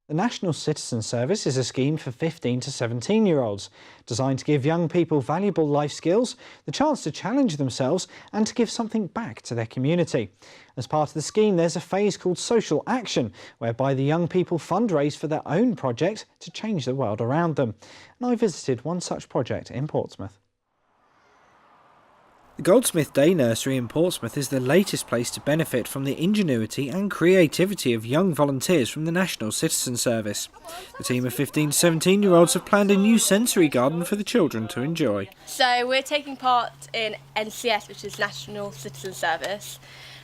The National Citizen Service is a scheme for 15 to 17-year-olds, designed to give young people valuable life skills, the chance to challenge themselves and to give something back to their community. As part of the scheme, there's a phase called Social Action, whereby the young people fundraise for their own project to change the world around them. And I visited one such project in Portsmouth. The Goldsmith Day Nursery in Portsmouth is the latest place to benefit from the ingenuity and creativity of young volunteers from the National Citizen Service. The team of 15 to 17-year-olds have planned a new sensory garden for the children to enjoy. So we're taking part in NCS, which is National Citizen Service,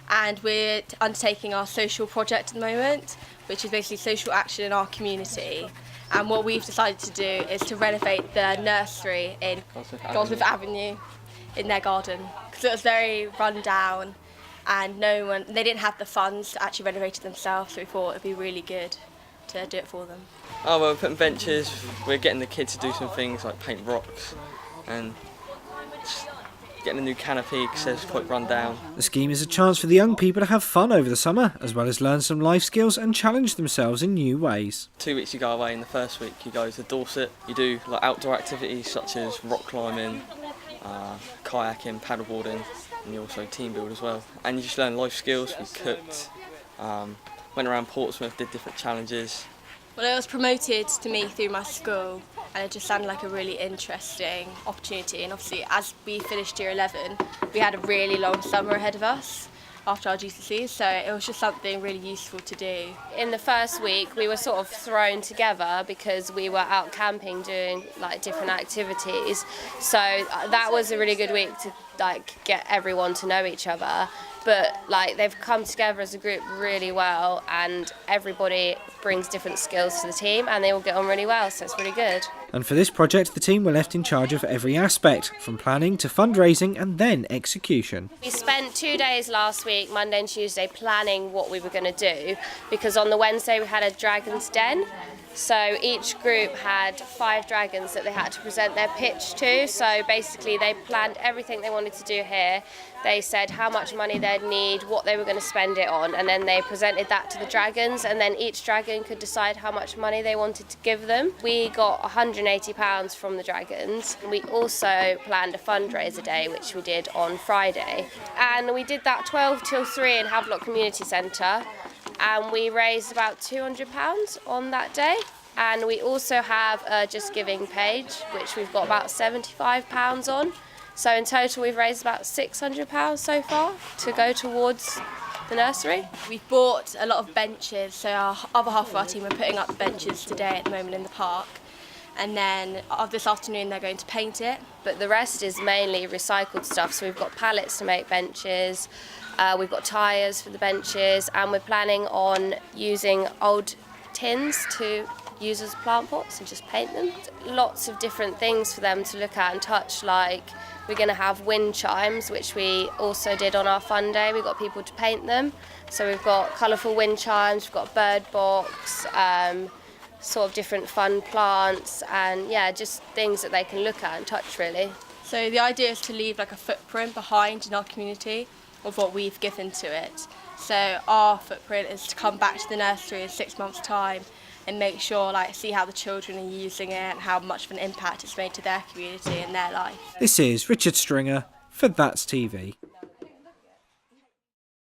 and we're undertaking our social project at the moment, which is basically social action in our community. And what we've decided to do is to renovate the nursery in Goldsmith Avenue in their garden, because it was very run down and they didn't have the funds to actually renovate it themselves, so we thought it'd be really good to do it for them. Oh, well, we're putting benches, we're getting the kids to do some things like paint rocks and getting a new canopy because it's quite run down. The scheme is a chance for the young people to have fun over the summer, as well as learn some life skills and challenge themselves in new ways. 2 weeks you go away, in the first week you go to Dorset, you do like outdoor activities such as rock climbing, kayaking, paddleboarding, and you also team build as well. And you just learn life skills. We cooked, went around Portsmouth, did different challenges. Well, it was promoted to me through my school, and it just sounded like a really interesting opportunity. And obviously, as we finished year 11, we had a really long summer ahead of us after our GCSEs, so it was just something really useful to do. In the first week we were sort of thrown together because we were out camping doing like different activities, so that was a really good week to like get everyone to know each other. But like they've come together as a group really well, and everybody brings different skills to the team and they all get on really well, so it's really good. And for this project, the team were left in charge of every aspect, from planning to fundraising and then execution. We spent 2 days last week, Monday and Tuesday, planning what we were going to do, because on the Wednesday we had a dragon's den. So each group had 5 dragons that they had to present their pitch to. So basically they planned everything they wanted to do here. They said how much money they'd need, what they were going to spend it on, and then they presented that to the dragons, and then each dragon could decide how much money they wanted to give them. We got £180 from the dragons. We also planned a fundraiser day, which we did on Friday. And we did that 12 till 3 in Havelock Community Centre. And we raised about £200 on that day. And we also have a Just Giving page, which we've got about £75 on. So in total we've raised about £600 so far to go towards the nursery. We've bought a lot of benches, so our other half of our team are putting up benches today at the moment in the park. And then this afternoon they're going to paint it. But the rest is mainly recycled stuff, so we've got pallets to make benches, we've got tyres for the benches, and we're planning on using old tins to use as plant pots and just paint them. Lots of different things for them to look at and touch, like we're going to have wind chimes, which we also did on our fun day. We got people to paint them. So we've got colourful wind chimes, we've got a bird box, sort of different fun plants, and yeah, just things that they can look at and touch really. So the idea is to leave like a footprint behind in our community of what we've given to it. So our footprint is to come back to the nursery in 6 months' time and make sure, see how the children are using it and how much of an impact it's made to their community and their life. This is Richard Stringer for That's TV.